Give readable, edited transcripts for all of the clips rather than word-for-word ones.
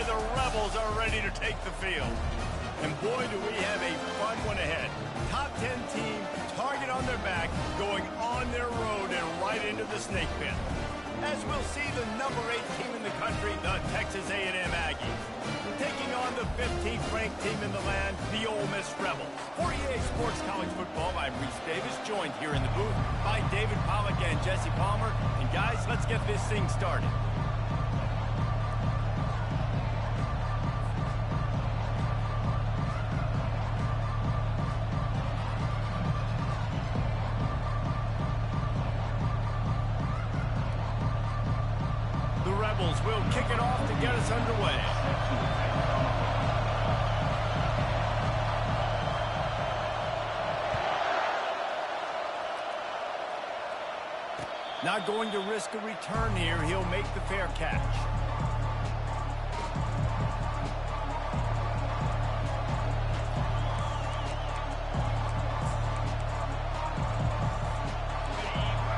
the Rebels are ready to take the field. And boy, do we have a fun one ahead. Top 10 team, target on their back, going on their road and right into the snake pit. As we'll see the number 8 team in the country, the Texas A&M Aggies, taking on the 15th ranked team in the land, the Ole Miss Rebels. For EA Sports College Football, I'm Reese Davis, joined here in the booth by David Pollack and Jesse Palmer. And guys, let's get this thing started. We'll kick it off to get us underway. Not going to risk a return here. He'll make the fair catch.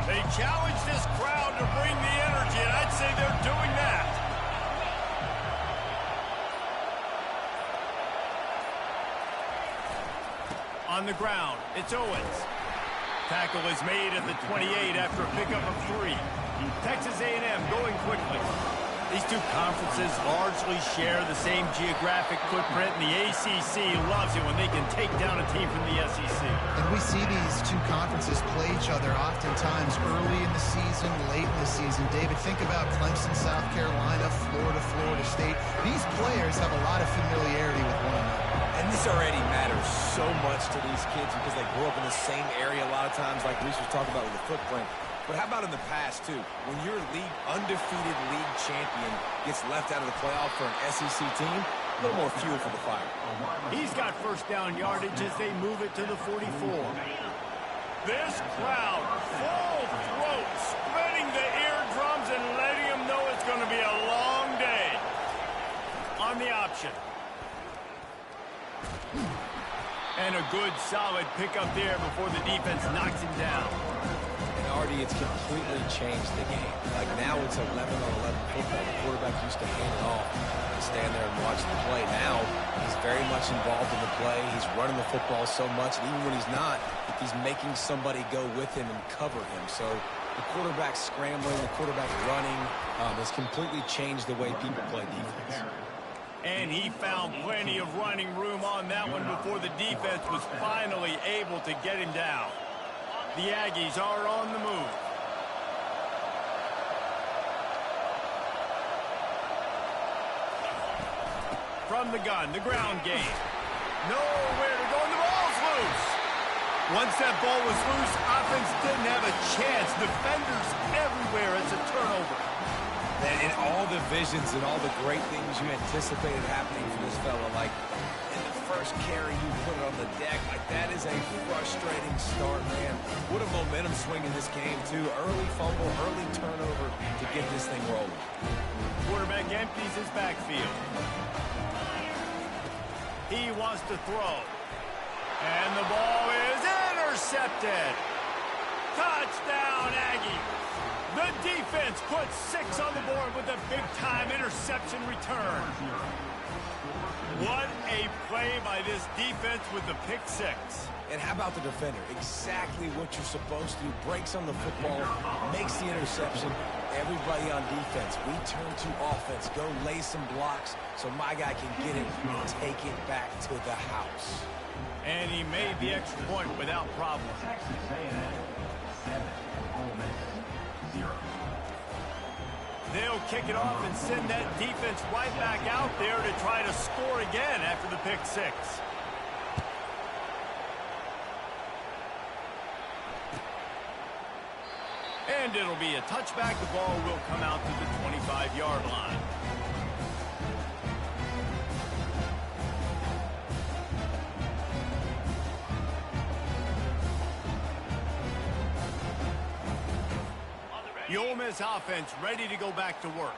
They challenge this crowd to bring the energy, and I'd say they're doing that. On the ground, it's Owens. Tackle is made at the 28 after a pickup of 3. Texas A&M going quickly. These two conferences largely share the same geographic footprint, and the ACC loves it when they can take down a team from the SEC. And we see these two conferences play each other oftentimes early in the season, late in the season. David, think about Clemson, South Carolina, Florida, Florida State. These players have a lot of familiarity with one another. And this already matters so much to these kids because they grew up in the same area a lot of times, like Reese was talking about with the footprint. But how about in the past, too? When your undefeated league champion gets left out of the playoff for an SEC team, a little more fuel for the fire. He's got first down yardage as they move it to the 44. This crowd, full throat, spreading the eardrums and letting them know it's going to be a long day. On the option. And a good, solid pickup there before the defense knocks him down. Artie, it's completely changed the game. Like now it's 11 on 11 football. The quarterback used to hand it off and stand there and watch the play. Now he's very much involved in the play. He's running the football so much, and even when he's not, he's making somebody go with him and cover him. So the quarterback scrambling, the quarterback running has completely changed the way people play defense. And he found plenty of running room on that one before the defense was finally able to get him down. The Aggies are on the move. From the gun, the ground game. Nowhere to go, and the ball's loose. Once that ball was loose, offense didn't have a chance. Defenders everywhere. It's a turnover. And in all the visions and all the great things you anticipated happening for this fella, like in the first carry you put it on the deck, like that is a frustrating start, man. What a momentum swing in this game, too. Early fumble, early turnover to get this thing rolling. Quarterback empties his backfield. He wants to throw. And the ball is intercepted. Touchdown, Aggies. The defense puts 6 on the board with a big-time interception return. What a play by this defense with the pick 6. And how about the defender? Exactly what you're supposed to do. Breaks on the football, makes the interception. Everybody on defense, we turn to offense. Go lay some blocks so my guy can get it and take it back to the house. And he made the extra point without problem. They'll kick it off and send that defense right back out there to try to score again after the pick 6. And it'll be a touchback. The ball will come out to the 25-yard line. The Ole Miss offense ready to go back to work.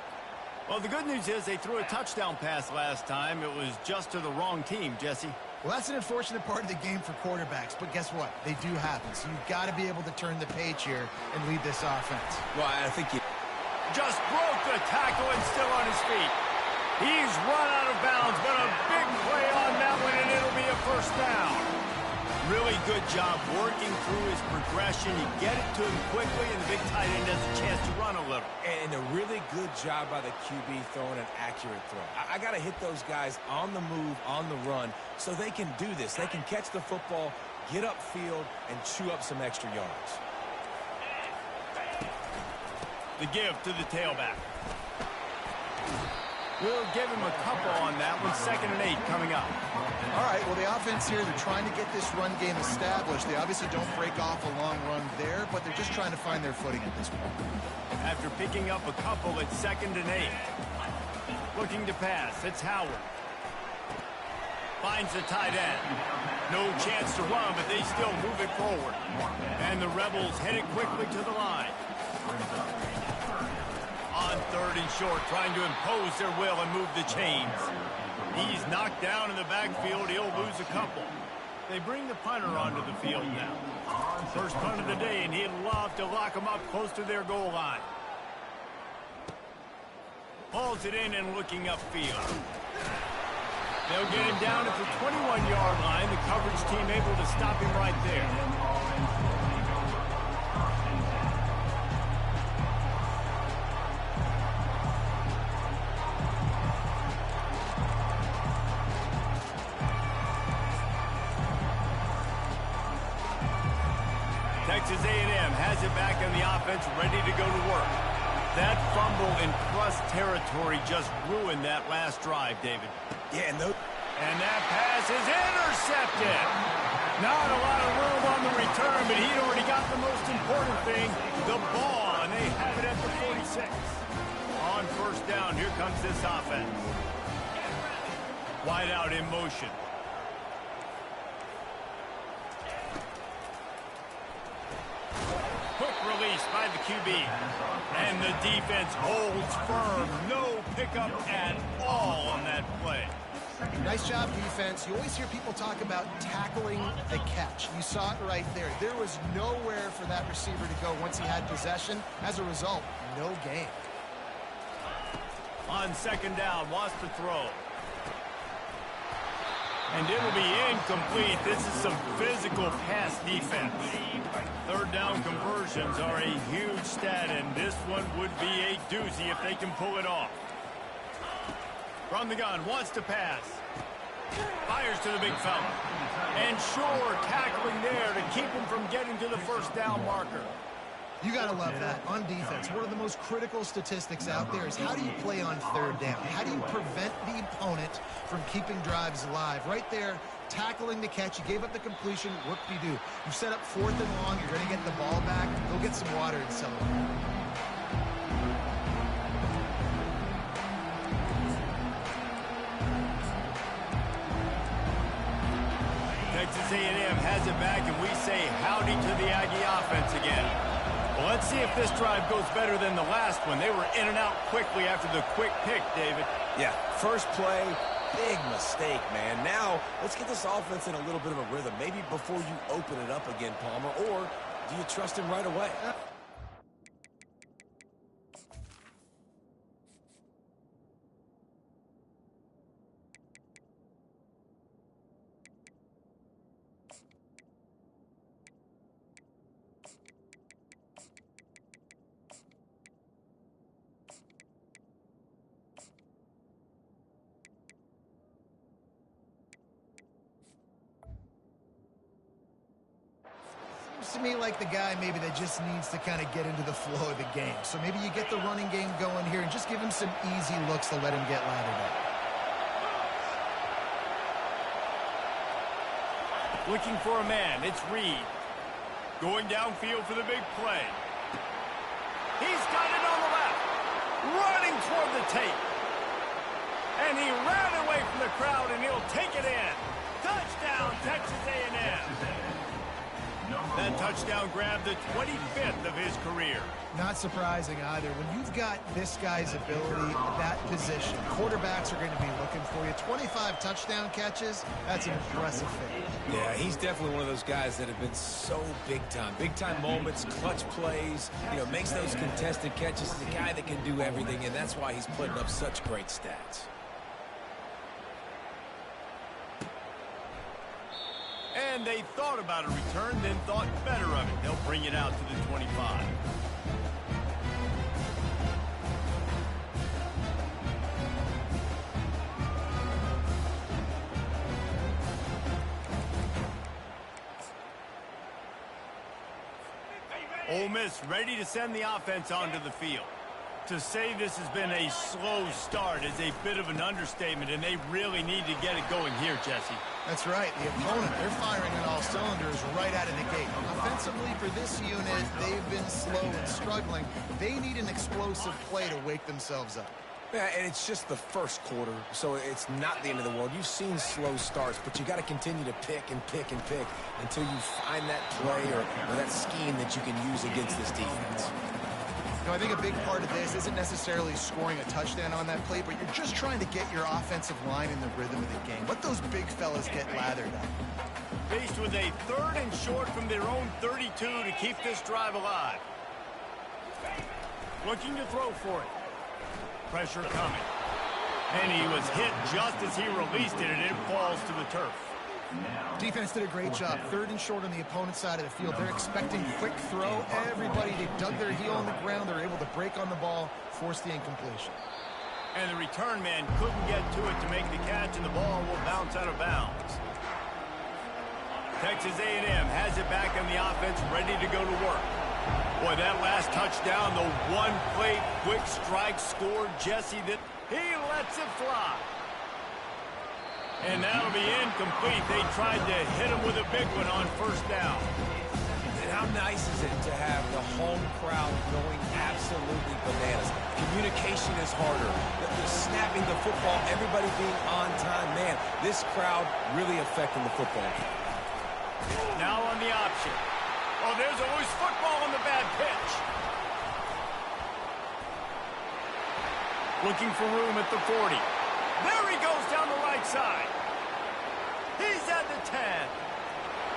Well, the good news is they threw a touchdown pass last time. It was just to the wrong team, Jesse. Well, that's an unfortunate part of the game for quarterbacks, but guess what? They do happen, so you've got to be able to turn the page here and lead this offense. Well, I think just broke the tackle and still on his feet. He's run out of bounds, but a big play on that one, and it'll be a first down. Really good job working through his progression. You get it to him quickly, and the big tight end has a chance to run a little. And a really good job by the QB throwing an accurate throw. I got to hit those guys on the move, on the run, so they can do this. They can catch the football, get upfield, and chew up some extra yards. The give to the tailback. We'll give him a couple on that one. 2nd and 8 coming up. All right, well, the offense here, they're trying to get this run game established. They obviously don't break off a long run there, but they're just trying to find their footing at this point. After picking up a couple at 2nd and 8. Looking to pass. It's Howard. Finds the tight end. No chance to run, but they still move it forward. And the Rebels headed quickly to the line. On 3rd and short, trying to impose their will and move the chains. He's knocked down in the backfield. He'll lose a couple. They bring the punter onto the field now. First punt of the day, and he'd love to lock them up close to their goal line. Hauls it in and looking upfield. They'll get him down at the 21-yard line. The coverage team able to stop him right there. Texas A&M has it back in the offense, ready to go to work. That fumble in plus territory just ruined that last drive, David. Yeah, and that pass is intercepted. Not a lot of room on the return, but he'd already got the most important thing, the ball, and they have it at the 46. On 1st down, here comes this offense. Wide out in motion. Quick release by the QB. And the defense holds firm. No pickup at all on that play. Nice job, defense. You always hear people talk about tackling the catch. You saw it right there. There was nowhere for that receiver to go once he had possession. As a result, no gain. On 2nd down, wants to throw. And it'll be incomplete. This is some physical pass defense. 3rd down conversions are a huge stat, and this one would be a doozy if they can pull it off. From the gun, wants to pass. Fires to the big fella. And sure, tackling there to keep him from getting to the 1st down marker. You got to love that. On defense, one of the most critical statistics out there is how do you play on 3rd down? How do you prevent the opponent from keeping drives alive? Right there, tackling the catch. You gave up the completion. What do you do? You set up 4th and long. You're going to get the ball back. Go get some water and celebrate. Texas A&M has it back, and we say howdy to the Aggie offense again. Well, let's see if this drive goes better than the last one. They were in and out quickly after the quick pick, David. Yeah, first play, big mistake, man. Now, let's get this offense in a little bit of a rhythm. Maybe before you open it up again, Palmer, or do you trust him right away? To me, like the guy maybe that just needs to kind of get into the flow of the game. So maybe you get the running game going here and just give him some easy looks to let him get laddered up. Looking for a man, it's Reed. Going downfield for the big play. He's got it on the left. Running toward the tape. And he ran away from the crowd, and he'll take it in. Touchdown, Texas A&M. That touchdown grabbed the 25th of his career. Not surprising either. When you've got this guy's ability at that position, quarterbacks are going to be looking for you. 25 touchdown catches, that's an impressive feat. Yeah, he's definitely one of those guys that have been so big time. Big time moments, clutch plays, makes those contested catches. He's a guy that can do everything, and that's why he's putting up such great stats. And they thought about a return, then thought better of it. They'll bring it out to the 25. Ole Miss ready to send the offense onto the field. To say this has been a slow start is a bit of an understatement, and they really need to get it going here, Jesse. That's right. The opponent, they're firing on all cylinders right out of the gate. Offensively, for this unit, they've been slow and struggling. They need an explosive play to wake themselves up. Yeah, and it's just the first quarter, so it's not the end of the world. You've seen slow starts, but you got to continue to pick and pick and pick until you find that play or that scheme that you can use against this defense. You know, I think a big part of this isn't necessarily scoring a touchdown on that play, but you're just trying to get your offensive line in the rhythm of the game. Let those big fellas get lathered up. Faced with a 3rd and short from their own 32 to keep this drive alive. Looking to throw for it. Pressure coming. And he was hit just as he released it, and it falls to the turf. Defense did a great job. 3rd and short on the opponent's side of the field. They're expecting quick throw. Everybody, they dug their heel on the ground. They're able to break on the ball, force the incompletion. And the return man couldn't get to it to make the catch, and the ball will bounce out of bounds. Texas A&M has it back on the offense, ready to go to work. Boy, that last touchdown, the one-play quick strike scored Jesse that he lets it fly. And that'll be incomplete. They tried to hit him with a big one on 1st down. And how nice is it to have the home crowd going absolutely bananas? Communication is harder. The snapping the football, everybody being on time. Man, this crowd really affecting the football game. Now on the option. Oh, there's a loose football on the bad pitch. Looking for room at the 40. There he goes down the right side. He's at the 10.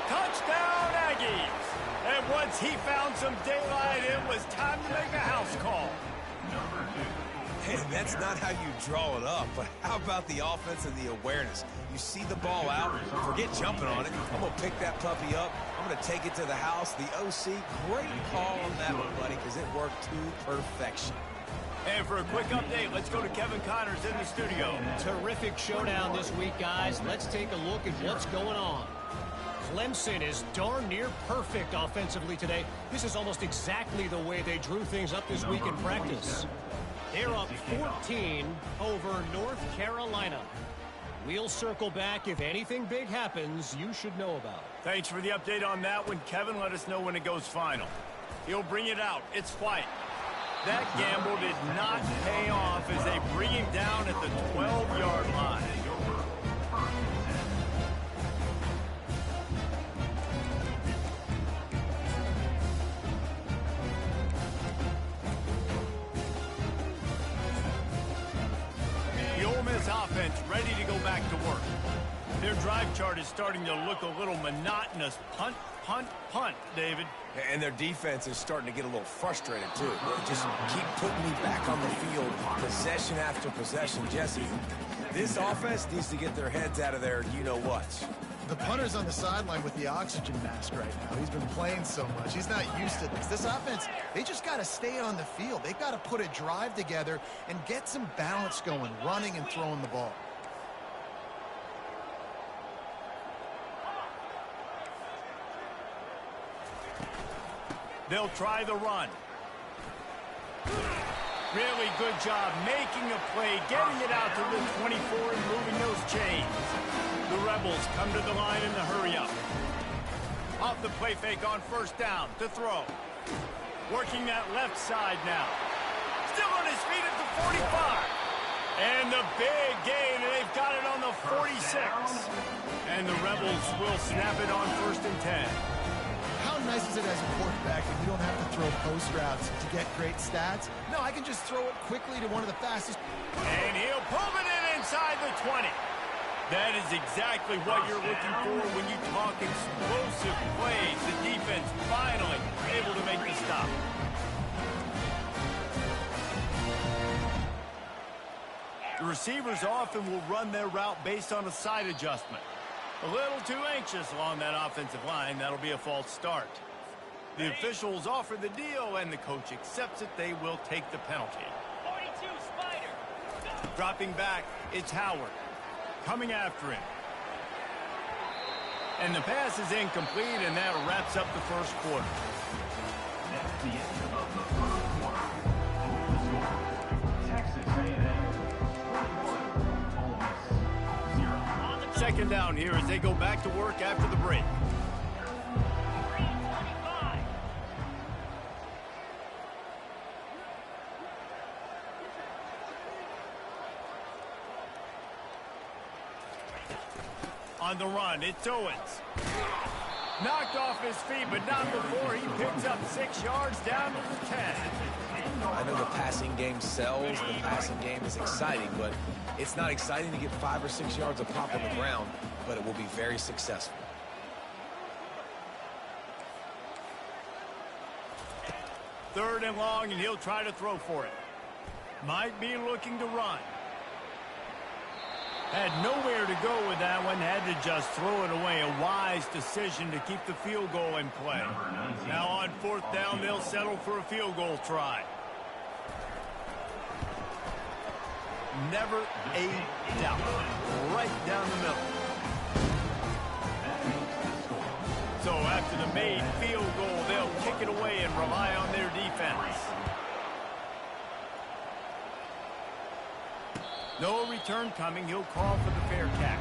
Touchdown, Aggies. And once he found some daylight, it was time to make a house call. Hey, that's not how you draw it up, but how about the offense and the awareness? You see the ball out, forget jumping on it. I'm going to pick that puppy up. I'm going to take it to the house. The OC, great call on that one, buddy, because it worked to perfection. And for a quick update, let's go to Kevin Connors in the studio. Terrific showdown this week, guys. Let's take a look at what's going on. Clemson is darn near perfect offensively today. This is almost exactly the way they drew things up this week in practice. They're up 14 over North Carolina. We'll circle back. If anything big happens, you should know about it. Thanks for the update on that one, Kevin. Let us know when it goes final. He'll bring it out. It's White. That gamble did not pay off as they bring him down at the 12-yard line. The Ole Miss offense ready to go back to work. Their drive chart is starting to look a little monotonous. Punt, punt, punt, David. And their defense is starting to get a little frustrated, too. They just keep putting me back on the field, possession after possession. Jesse, this offense needs to get their heads out of their you-know-what. The punter's on the sideline with the oxygen mask right now. He's been playing so much. He's not used to this. This offense, they just got to stay on the field. They've got to put a drive together and get some balance going, running and throwing the ball. They'll try the run. Really good job making a play, getting it out to the 24 and moving those chains. The Rebels come to the line in the hurry up. Off the play fake on 1st down to throw. Working that left side now. Still on his feet at the 45. And the big gain, and they've got it on the 46. And the Rebels will snap it on 1st and 10. How nice is it as a quarterback that you don't have to throw post routes to get great stats? No, I can just throw it quickly to one of the fastest. And he'll pull it in inside the 20. That is exactly what you're looking for when you talk explosive plays. The defense finally able to make the stop. The receivers often will run their route based on a side adjustment. A little too anxious along that offensive line. That'll be a false start. The officials offer the deal, and the coach accepts it. They will take the penalty. 42, Spider. Dropping back, it's Howard. Coming after him. And the pass is incomplete, and that wraps up the first quarter. That's the end of the first quarter. Texas A&M 21, Ole Miss 0. Second down here as they go back to work after the break. 3:25. On the run, it's Owens. Knocked off his feet, but not before he picks up 6 yards down to the 10. I know the passing game sells, the passing game is exciting, but it's not exciting to get 5 or 6 yards of pop on the ground, but it will be very successful. Third and long, and he'll try to throw for it. Might be looking to run. Had nowhere to go with that one, had to just throw it away. A wise decision to keep the field goal in play. Now on fourth down, they'll settle for a field goal try. Never a doubt. Right down the middle. So after the made field goal, they'll kick it away and rely on their defense. No return coming. He'll call for the fair catch.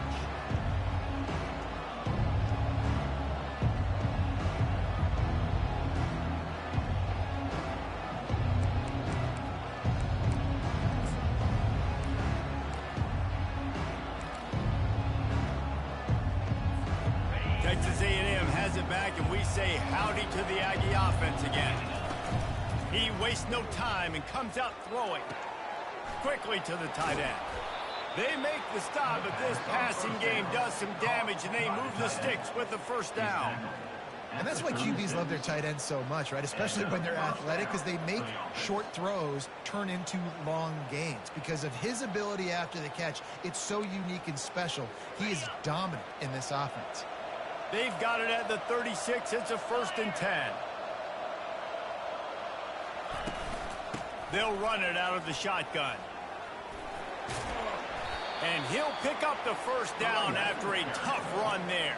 Texas A&M has it back, and we say howdy to the Aggie offense again. He wastes no time and comes out throwing quickly to the tight end. They make the stop, but this passing game does some damage, and they move the sticks with the first down. And that's why QBs love their tight ends so much, right? Especially when they're athletic, because they make short throws turn into long gains. Because of his ability after the catch, it's so unique and special. He is dominant in this offense. They've got it at the 36. It's a 1st and 10. They'll run it out of the shotgun. And he'll pick up the first down after a tough run there.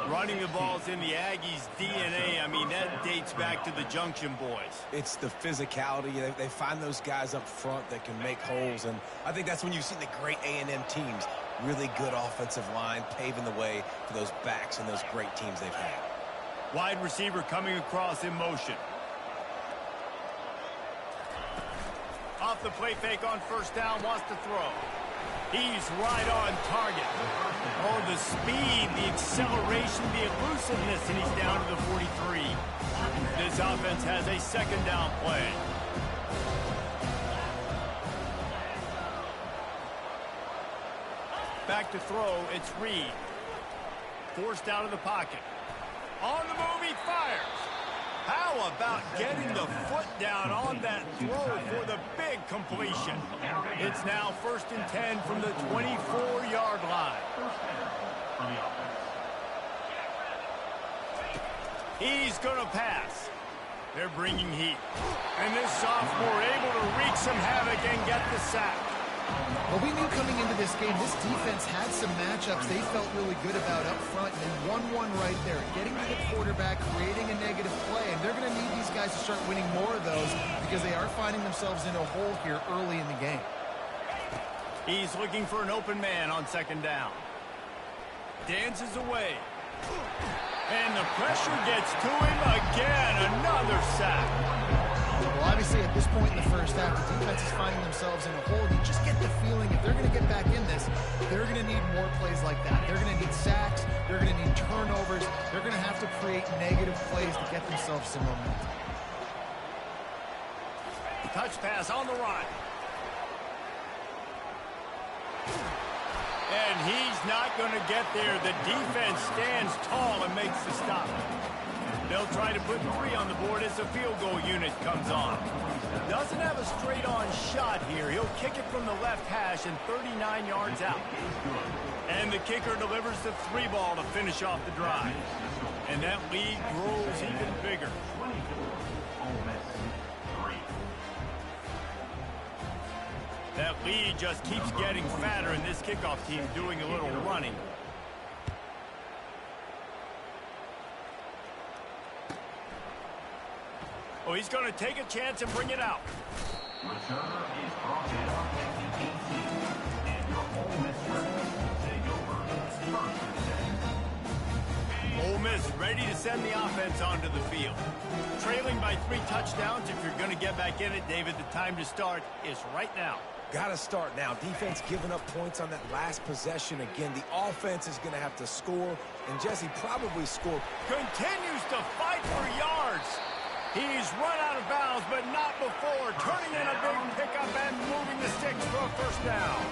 Running the ball's in the Aggies' DNA. I mean, that dates back to the Junction boys. It's the physicality. They find those guys up front that can make holes, and I think that's when you've seen the great A&M teams. Really good offensive line, paving the way for those backs and those great teams they've had. Wide receiver coming across in motion. Off the play fake on first down, wants to throw. He's right on target. Oh, the speed, the acceleration, the elusiveness, and he's down to the 43. This offense has a second down play. Back to throw, it's Reed. Forced out of the pocket. On the move, he fires. How about getting the foot down on that throw for the big completion? It's now 1st and 10 from the 24-yard line. He's going to pass. They're bringing heat. And this sophomore able to wreak some havoc and get the sack. Well, we knew coming into this game, this defense had some matchups they felt really good about up front, and they won one right there, getting to the quarterback, creating a negative play, and they're going to need these guys to start winning more of those because they are finding themselves in a hole here early in the game. He's looking for an open man on second down. Dances away. And the pressure gets to him again. Another sack. Well, obviously, at this point in the first half, the defense is finding themselves in a hole. You just get the feeling if they're going to get back in this, they're going to need more plays like that. They're going to need sacks. They're going to need turnovers. They're going to have to create negative plays to get themselves some momentum. Touch pass on the run. And he's not going to get there. The defense stands tall and makes the stop. They'll try to put 3 on the board as the field goal unit comes on. Doesn't have a straight-on shot here. He'll kick it from the left hash and 39 yards out. And the kicker delivers the 3 ball to finish off the drive. And that lead grows even bigger. That lead just keeps getting fatter, and this kickoff team doing a little running. Oh, he's going to take a chance and bring it out. Returner is brought down at the 18, and your Ole Miss Rebels take over first and 10. Ole Miss ready to send the offense onto the field. Trailing by 3 touchdowns. If you're going to get back in it, David, the time to start is right now. Got to start now. Defense giving up points on that last possession. Again, the offense is going to have to score, and Jesse probably score. Continues to fight for yards. He's run out of bounds, but not before. Turning in a big pickup and moving the sticks for a first down.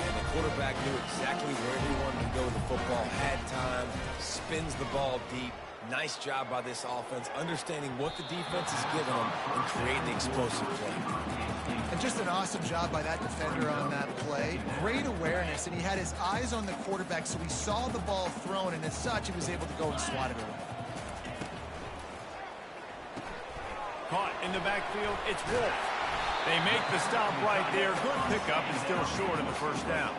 And the quarterback knew exactly where he wanted to go with the football. Had time, spins the ball deep. Nice job by this offense, understanding what the defense is giving them and creating the explosive play. And just an awesome job by that defender on that play. Great awareness, and he had his eyes on the quarterback, so he saw the ball thrown, and as such, he was able to go and swat it away. Caught in the backfield, it's Wolf. They make the stop right there. Good pickup and still short of the first down.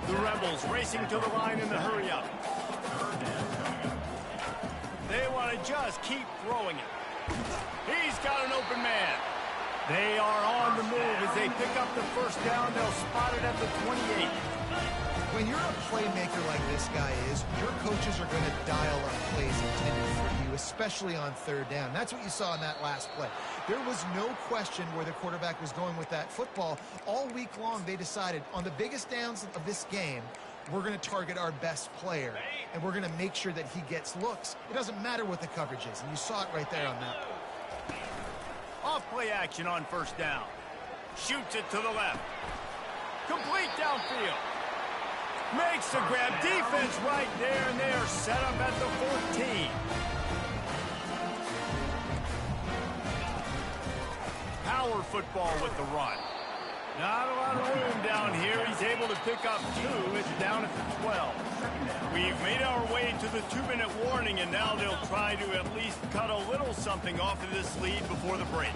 The Rebels racing to the line in the hurry-up. They want to just keep throwing it. He's got an open man. They are on the move as they pick up the first down. They'll spot it at the 28. When you're a playmaker like this guy is, your coaches are going to dial up plays intended for you, especially on third down. That's what you saw in that last play. There was no question where the quarterback was going with that football. All week long, they decided on the biggest downs of this game, we're going to target our best player, and we're going to make sure that he gets looks. It doesn't matter what the coverage is, and you saw it right there on that play. Off play action on first down. Shoots it to the left. Complete downfield. Makes the grab. Defense right there, and they are set up at the 14. Power football with the run. Not a lot of room down here. He's able to pick up 2. It's down at the 12. We've made our way to the 2-minute warning, and now they'll try to at least cut a little something off of this lead before the break.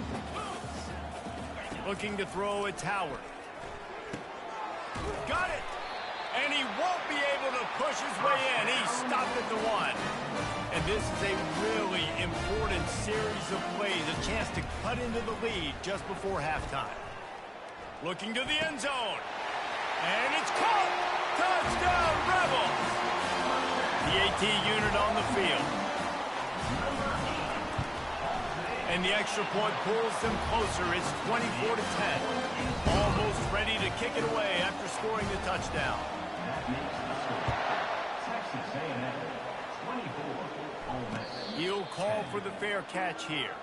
Looking to throw, it's Howard. Got it! And he won't be able to push his way in. He's stopped at the 1. And this is a really important series of plays, a chance to cut into the lead just before halftime. Looking to the end zone. And it's caught! Touchdown, Rebels! The AT unit on the field. And the extra point pulls them closer. It's 24-10. Almost ready to kick it away after scoring the touchdown. That makes the score. Texas A&M 24, Ole Miss. He'll call for the fair catch here.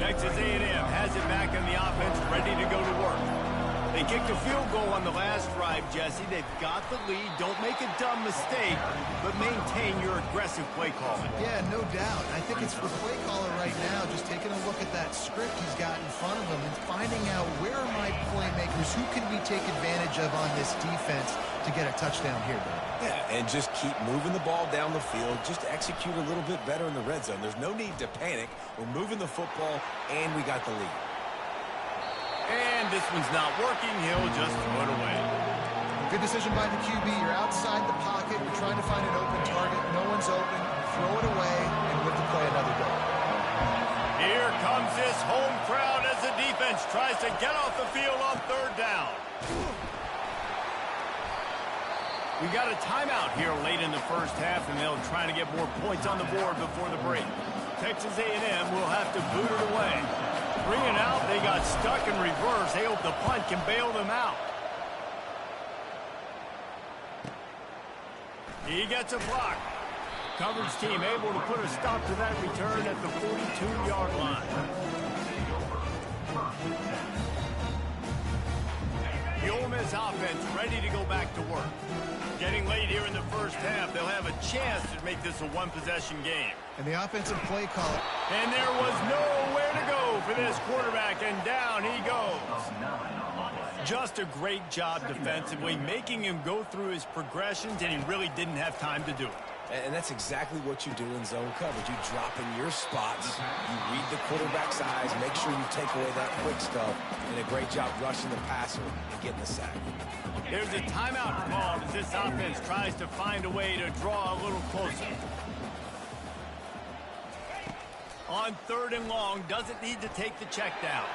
Texas A&M has it back on the offense, ready to go to work. They kicked a field goal on the last drive, Jesse. They've got the lead. Don't make a dumb mistake, but maintain your aggressive play calling. Yeah, no doubt. I think it's the play caller right now just taking a look at that script he's got in front of him and finding out where are my playmakers, who can we take advantage of on this defense to get a touchdown here, Dave. Yeah, and just keep moving the ball down the field. Just execute a little bit better in the red zone. There's no need to panic. We're moving the football, and we got the lead. And this one's not working. He'll just throw it away. Good decision by the QB. You're outside the pocket. You're trying to find an open target. No one's open. Throw it away and live to play another day. Here comes this home crowd as the defense tries to get off the field on third down. We got a timeout here late in the first half, and they'll try to get more points on the board before the break. Texas A&M will have to boot it away. 3 and out, they got stuck in reverse. They hope the punt can bail them out. He gets a block. Coverage team able to put a stop to that return at the 42-yard line. The Ole Miss offense ready to go back to work. Getting late here in the first half, they'll have a chance to make this a one-possession game. And the offensive play call. And there was nowhere to go for this quarterback, and down he goes. Just a great job defensively, making him go through his progressions, and he really didn't have time to do it. And that's exactly what you do in zone coverage. You drop in your spots, you read the quarterback's eyes, make sure you take away that quick stuff, and a great job rushing the passer and getting the sack. There's a timeout called as this offense tries to find a way to draw a little closer. On 3rd and long, doesn't need to take the check down.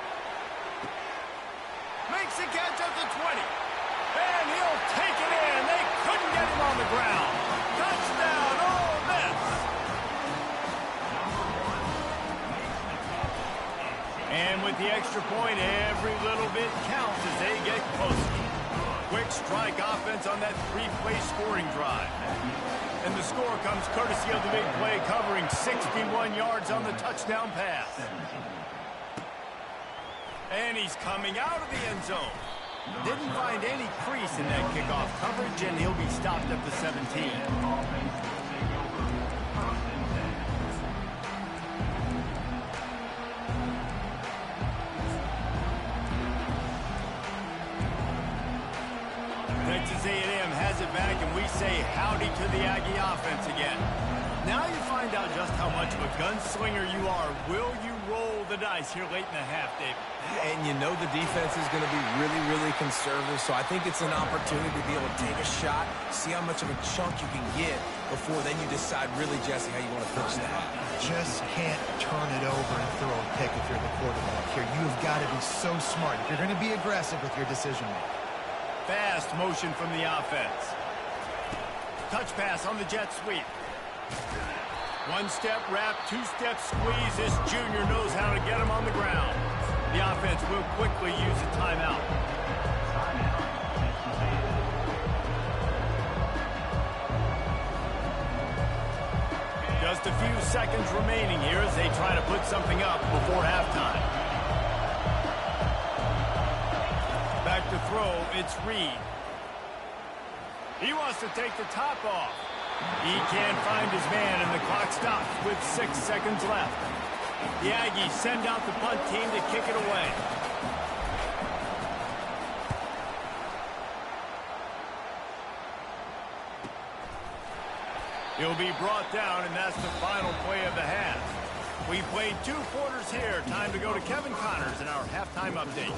Makes the catch up to 20. And he'll take it in. They couldn't get him on the ground. Touchdown, Ole Miss. And with the extra point, every little bit counts as they get closer. Quick strike offense on that 3-play scoring drive. And the score comes courtesy of the big play, covering 61 yards on the touchdown pass. And he's coming out of the end zone. Didn't find any crease in that kickoff coverage, and he'll be stopped at the 17. Texas A&M has it back, and we say howdy to the Aggie offense again. Now you find out just how much of a gunslinger you are. Will you roll the dice here late in the half, David? And you know the defense is going to be really, really conservative, so I think it's an opportunity to be able to take a shot, see how much of a chunk you can get before then you decide really, Jesse, how you want to finish that. Just can't turn it over and throw a pick if you're the quarterback here. You've got to be so smart if you're going to be aggressive with your decision-making. Fast motion from the offense. Touch pass on the jet sweep. One-step wrap, two-step squeeze. This junior knows how to get him on the ground. The offense will quickly use a timeout. Just a few seconds remaining here as they try to put something up before halftime. Back to throw, it's Reed. He wants to take the top off. He can't find his man, and the clock stops with 6 seconds left. The Aggies send out the punt team to kick it away. He'll be brought down, and that's the final play of the half. We played 2 quarters here. Time to go to Kevin Connors in our halftime update.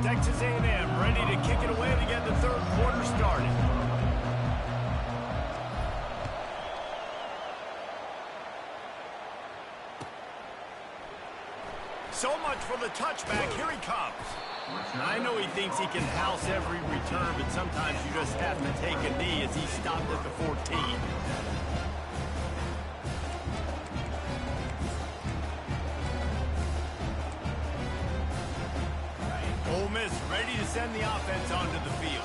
Texas A&M ready to kick it away to get the 3rd quarter started. So much for the touchback. Here he comes. I know he thinks he can house every return, but sometimes you just have to take a knee as he stopped at the 14. Ole Miss ready to send the offense onto the field.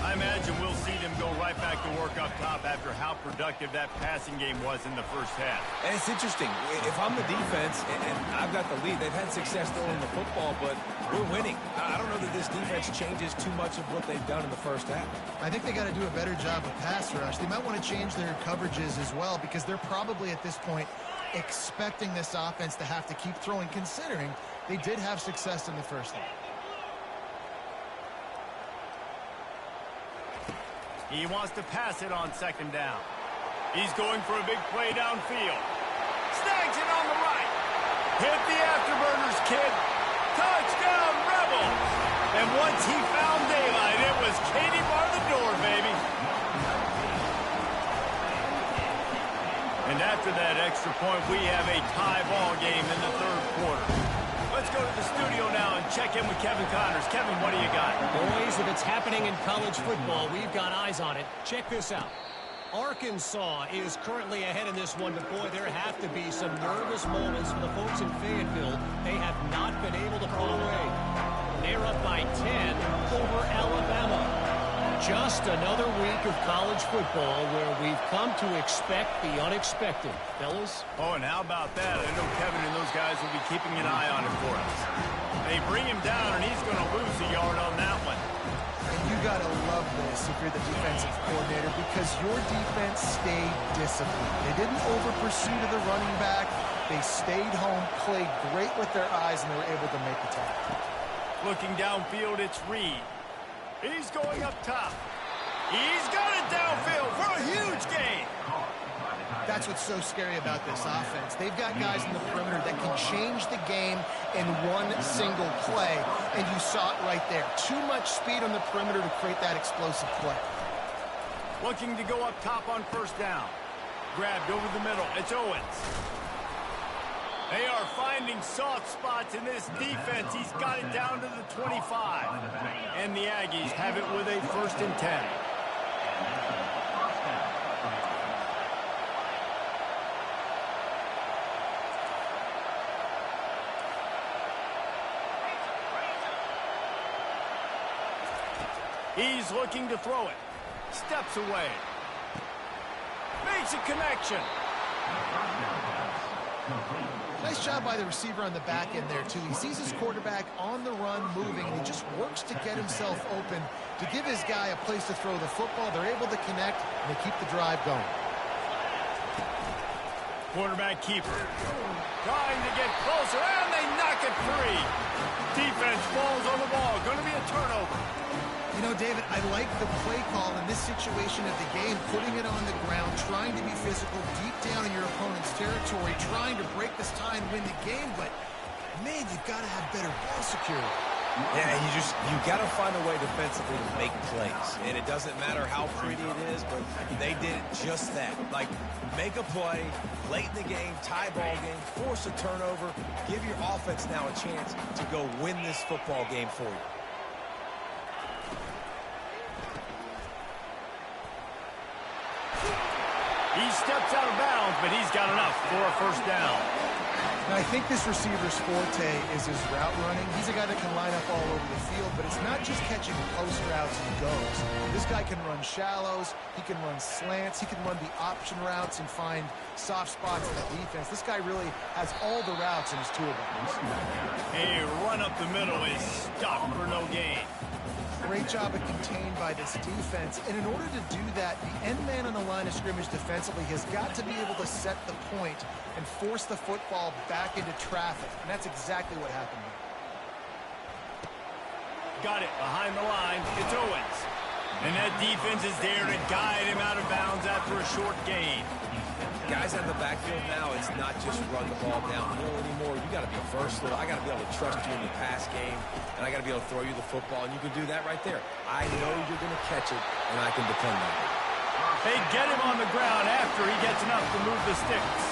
I imagine we'll see them go right back to work up top after how productive that passing game was in the first half. And it's interesting. If I'm the defense and I've got the lead, they've had success throwing the football, but we're winning. I don't know that this defense changes too much of what they've done in the first half. I think they got to do a better job of pass rush. They might want to change their coverages as well, because they're probably at this point expecting this offense to have to keep throwing, considering they did have success in the first half. He wants to pass it on 2nd down. He's going for a big play downfield. Snags it on the right. Hit the afterburners, kid. Touchdown, Rebels. And once he found daylight, it was Katie bar the door, baby. And after that extra point, we have a tie ball game in the 3rd quarter. Let's go to the studio now and check in with Kevin Connors. Kevin, what do you got? Boys, if it's happening in college football, we've got eyes on it. Check this out. Arkansas is currently ahead in this one, but boy, there have to be some nervous moments for the folks in Fayetteville. They have not been able to pull away. They're up by 10 over Alabama. Just another week of college football where we've come to expect the unexpected. Fellas? Oh, and how about that? I know Kevin and those guys will be keeping an eye on it for us. They bring him down, and he's going to lose a yard on that one. And you got to love this if you're the defensive coordinator because your defense stayed disciplined. They didn't over-pursue to the running back. They stayed home, played great with their eyes, and they were able to make the tackle. Looking downfield, it's Reed. He's going up top. He's got it downfield for a huge gain. That's what's so scary about this offense. They've got guys in the perimeter that can change the game in one single play, and you saw it right there. Too much speed on the perimeter to create that explosive play. Looking to go up top on first down. Grabbed over the middle. It's Owens. They are finding soft spots in this defense. He's got it down to the 25. And the Aggies have it with a 1st and 10. He's looking to throw it. Steps away. Makes a connection. Nice job by the receiver on the back end there, too. He sees his quarterback on the run moving, and he just works to get himself open to give his guy a place to throw the football. They're able to connect, and they keep the drive going. Quarterback keeper. Trying to get closer, and they knock it free. Defense falls on the ball. Going to be a turnover. You know, David, I like the play call in this situation of the game, putting it on the ground, trying to be physical, deep down in your opponent's territory, trying to break this tie and win the game, but, man, you've got to have better ball security. Yeah, you got to find a way defensively to make plays. And it doesn't matter how pretty it is, but they did just that. Like, make a play, late in the game, tie ball game, force a turnover, give your offense now a chance to go win this football game for you. He steps out of bounds, but he's got enough for a 1st down. Now, I think this receiver's forte is his route running. He's a guy that can line up all over the field, but it's not just catching post routes and goes. This guy can run shallows, he can run slants, he can run the option routes and find soft spots in the defense. This guy really has all the routes in his toolbox. A run up the middle is stopped for no gain. Great job of contained by this defense. And in order to do that, the end man on the line of scrimmage defensively has got to be able to set the point and force the football back into traffic. And that's exactly what happened here. Got it behind the line. It's Owens. And that defense is there to guide him out of bounds after a short gain. Guys out of the backfield now, it's not just run the ball downhill anymore. You got to be versatile. I got to be able to trust you in the pass game, and I got to be able to throw you the football, and you can do that right there. I know you're going to catch it, and I can depend on it. They get him on the ground after he gets enough to move the sticks.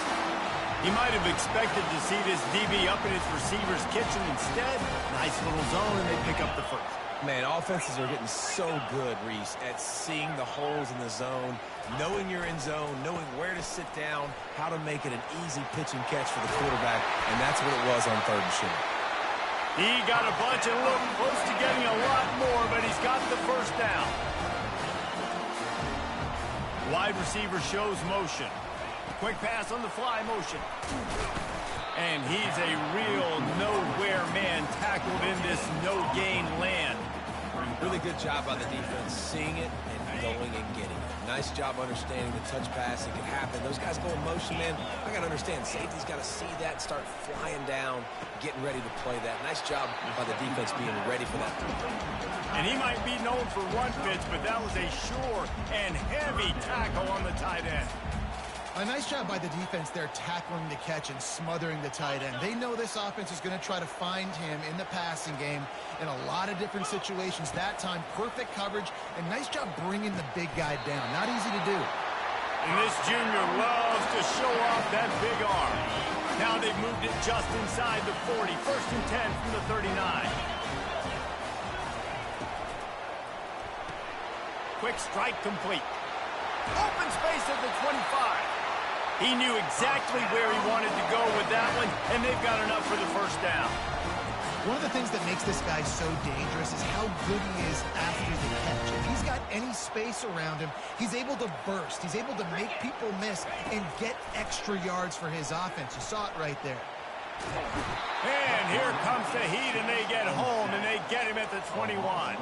He might have expected to see this DB up in his receiver's kitchen. Instead, nice little zone, and they pick up the 1st. Man, offenses are getting so good, Reese, at seeing the holes in the zone, knowing you're in zone, knowing where to sit down, how to make it an easy pitch and catch for the quarterback, and that's what it was on 3rd and short. He got a bunch and looked close to getting a lot more, but he's got the 1st down. Wide receiver shows motion. Quick pass on the fly motion. And he's a real nowhere man tackled in this no-gain land. Really good job by the defense, seeing it and going and getting it. Nice job understanding the touch pass. It can happen. Those guys go in motion, man. I got to understand, safety's got to see that, start flying down, getting ready to play that. Nice job by the defense being ready for that. And he might be known for run fits, but that was a sure and heavy tackle on the tight end. A nice job by the defense there tackling the catch and smothering the tight end. They know this offense is going to try to find him in the passing game in a lot of different situations. That time, perfect coverage, and nice job bringing the big guy down. Not easy to do. And this junior loves to show off that big arm. Now they've moved it just inside the 40. 1st and 10 from the 39. Quick strike complete. Open space at the 25. He knew exactly where he wanted to go with that one, and they've got enough for the first down. One of the things that makes this guy so dangerous is how good he is after the catch. If he's got any space around him, he's able to burst. He's able to make people miss and get extra yards for his offense. You saw it right there. And here comes the heat, and they get home, and they get him at the 21.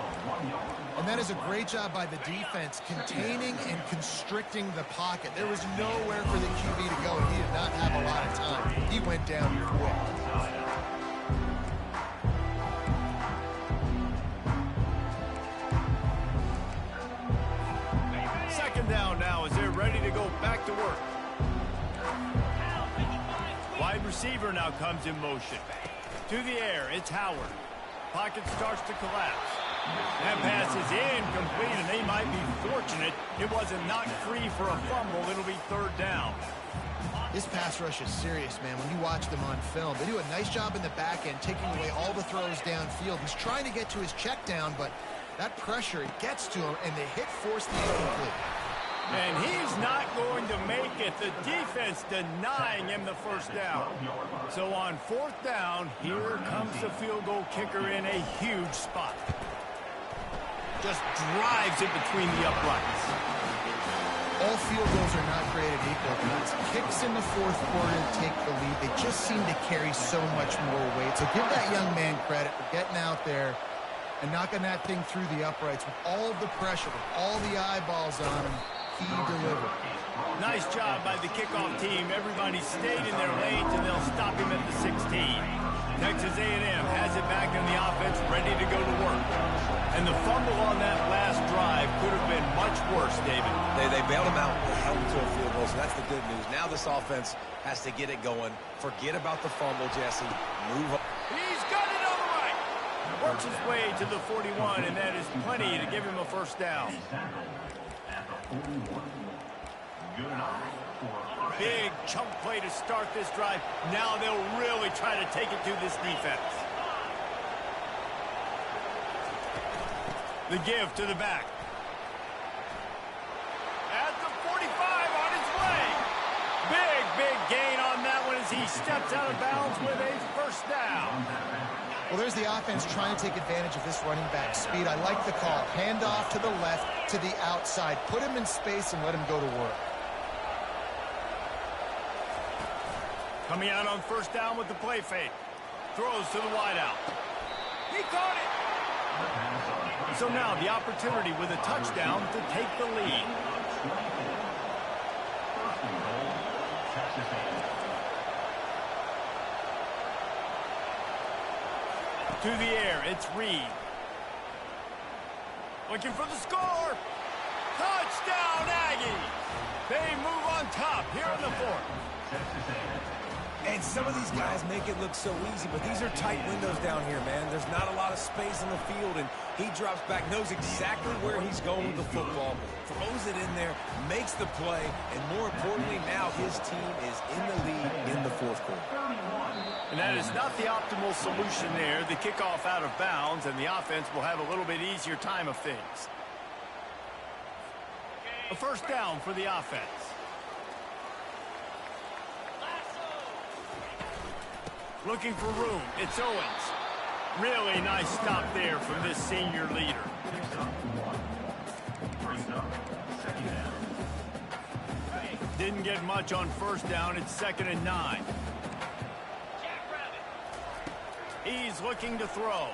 And that is a great job by the defense, containing and constricting the pocket. There was nowhere for the QB to go, and he did not have a lot of time. He went down quick. Second down now as they're ready to go back to work. Wide receiver now comes in motion. To the air, it's Howard. Pocket starts to collapse. That pass is incomplete, and they might be fortunate it wasn't knocked free for a fumble. It'll be third down. This pass rush is serious, man. When you watch them on film, they do a nice job in the back end, taking away all the throws downfield. He's trying to get to his check down, but that pressure, it gets to him, and the hit forced the incomplete. And he's not going to make it. The defense denying him the first down. So on fourth down, here comes the field goal kicker in a huge spot. Just drives it between the uprights. All field goals are not created equal, guys. Kicks in the fourth quarter to take the lead. They just seem to carry so much more weight. So give that young man credit for getting out there and knocking that thing through the uprights with all of the pressure, with all the eyeballs on him. He delivered. Nice job by the kickoff team. Everybody stayed in their lanes, and they'll stop him at the 16. Texas A&M has it back in the offense, ready to go to work. And the fumble on that last drive could have been much worse, David. They bailed him out and held him to a field goal, so that's the good news. Now this offense has to get it going. Forget about the fumble, Jesse. Move up. He's got it on the right. Works his way to the 41, and that is plenty to give him a first down. Big chunk play to start this drive. Now they'll really try to take it to this defense. The give to the back. At the 45, on his way. Big gain on that one as he steps out of bounds with a first down. Well, there's the offense trying to take advantage of this running back speed. I like the call. Hand off to the left, to the outside. Put him in space and let him go to work. Coming out on first down with the play fake. Throws to the wideout. He caught it. So now the opportunity with a touchdown to take the lead. To the air, it's Reed. Looking for the score. Touchdown, Aggies. They move on top here in the fourth. And some of these guys make it look so easy, but these are tight windows down here, man. There's not a lot of space on the field, and he drops back, knows exactly where he's going with the football, throws it in there, makes the play, and more importantly, now his team is in the lead in the fourth quarter. And that is not the optimal solution there. The kickoff out of bounds, and the offense will have a little bit easier time of things. A first down for the offense. Looking for room. It's Owens. Really nice stop there from this senior leader. Didn't get much on first down. It's 2nd and 9. He's looking to throw.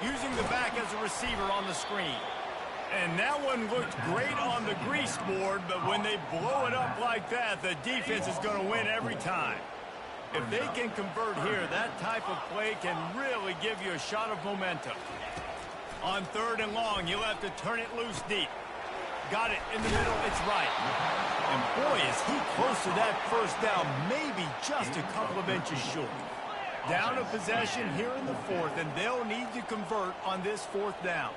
Using the back as a receiver on the screen. And that one looked great on the grease board, but when they blow it up like that, the defense is going to win every time. If they can convert here, that type of play can really give you a shot of momentum. On 3rd and long, you'll have to turn it loose deep. Got it in the middle, it's right. And boy, is he close to that first down, maybe just a couple of inches short. Down a possession here in the fourth, and they'll need to convert on this 4th down.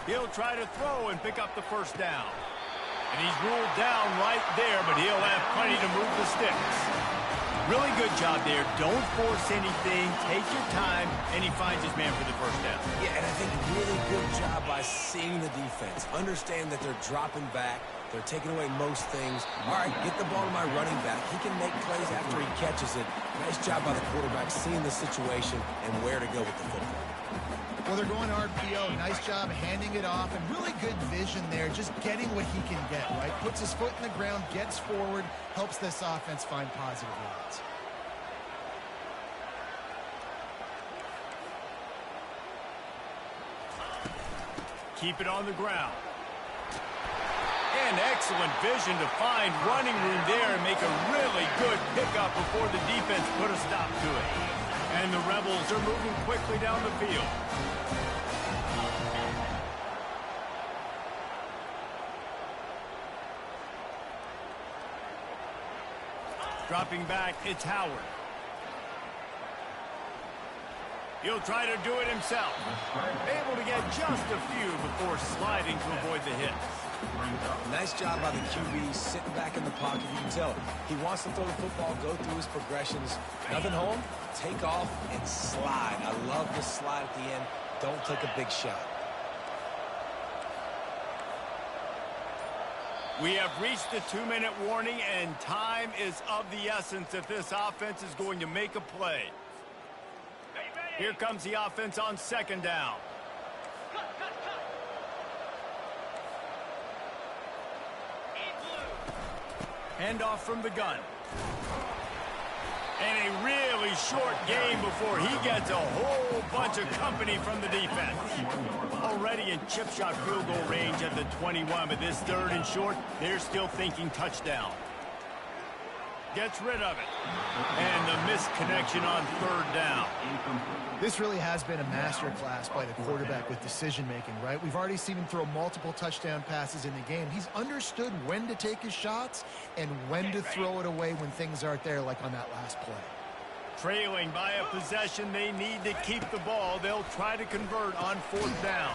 He'll try to throw and pick up the first down. And he's ruled down right there, but he'll have plenty to move the sticks. Really good job there. Don't force anything. Take your time, and he finds his man for the first down. Yeah, and I think really good job by seeing the defense. Understand that they're dropping back. They're taking away most things. All right, get the ball to my running back. He can make plays after he catches it. Nice job by the quarterback seeing the situation and where to go with the football. Well, they're going RPO. Nice job handing it off, and really good vision there, just getting what he can get, right? Puts his foot in the ground, gets forward, helps this offense find positive yards. Keep it on the ground. And excellent vision to find running room there and make a really good pickup before the defense put a stop to it. And the Rebels are moving quickly down the field. Dropping back, it's Howard. He'll try to do it himself. Able to get just a few before sliding to avoid the hit. Nice job by the QB sitting back in the pocket. You can tell he wants to throw the football, go through his progressions. Nothing home, take off and slide. I love the slide at the end. Don't take a big shot. We have reached the 2-minute warning, and time is of the essence if this offense is going to make a play. Here comes the offense on second down. Handoff from the gun. And a really short game before he gets a whole bunch of company from the defense. Already in chip shot field goal range at the 21, but this third and short, they're still thinking touchdown. Gets rid of it. And the missed connection on third down. This really has been a masterclass by the quarterback with decision-making, right? We've already seen him throw multiple touchdown passes in the game. He's understood when to take his shots and when to throw it away when things aren't there, like on that last play. Trailing by a possession, they need to keep the ball. They'll try to convert on fourth down.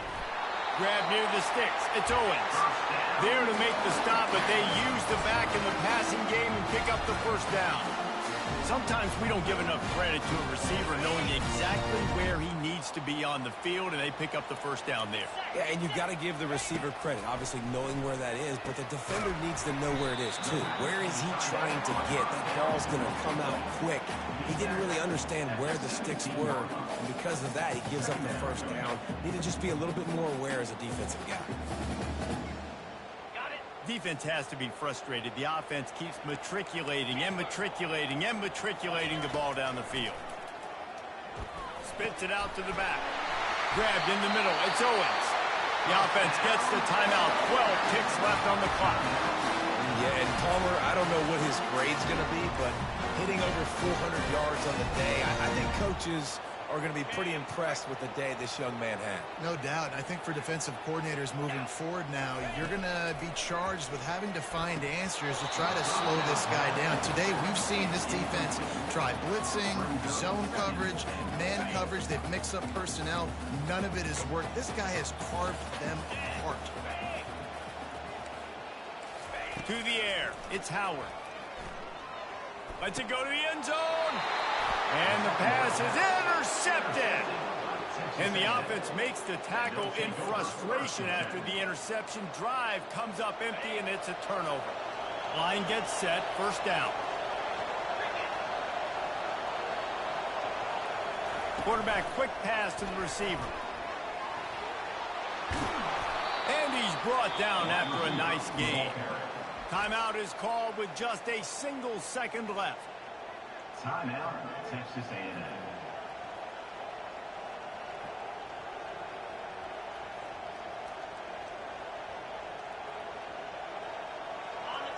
Grab near the sticks. It's Owens. There to make the stop, but they use the back in the passing game and pick up the first down. Sometimes we don't give enough credit to a receiver knowing exactly where he needs to be on the field, and they pick up the first down there. Yeah, and you've got to give the receiver credit, obviously knowing where that is, but the defender needs to know where it is too. Where is he trying to get? That ball's going to come out quick. He didn't really understand where the sticks were, and because of that, he gives up the first down. Need to just be a little bit more aware as a defensive guy. Defense has to be frustrated. The offense keeps matriculating and matriculating and matriculating the ball down the field. Spits it out to the back. Grabbed in the middle. It's Owens. The offense gets the timeout. 12 ticks left on the clock. Yeah, and Palmer, I don't know what his grade's going to be, but hitting over 400 yards on the day, I think coaches are going to be pretty impressed with the day this young man had. No doubt. I think for defensive coordinators moving forward now, you're going to be charged with having to find answers to try to slow this guy down. Today, we've seen this defense try blitzing, zone coverage, man coverage. They've mixed up personnel. None of it has worked. This guy has carved them apart. To the air. It's Howard. Lets it go to the end zone. And the pass is intercepted. And the offense makes the tackle in frustration after the interception. Drive comes up empty, and it's a turnover. Line gets set. First down. Quarterback quick pass to the receiver. And he's brought down after a nice gain. Timeout is called with just a single second left. Timeout, Texas A&M.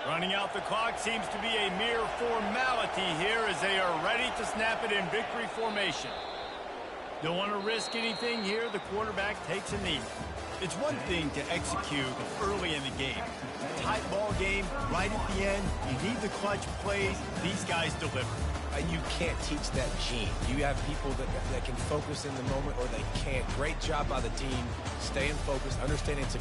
Running out the clock seems to be a mere formality here as they are ready to snap it in victory formation. Don't want to risk anything here. The quarterback takes a knee. It's one thing to execute early in the game. Tight ball game, right at the end. You need the clutch plays. These guys deliver. You can't teach that gene. You have people that can focus in the moment or they can't. Great job by the team, staying focused, understanding it's a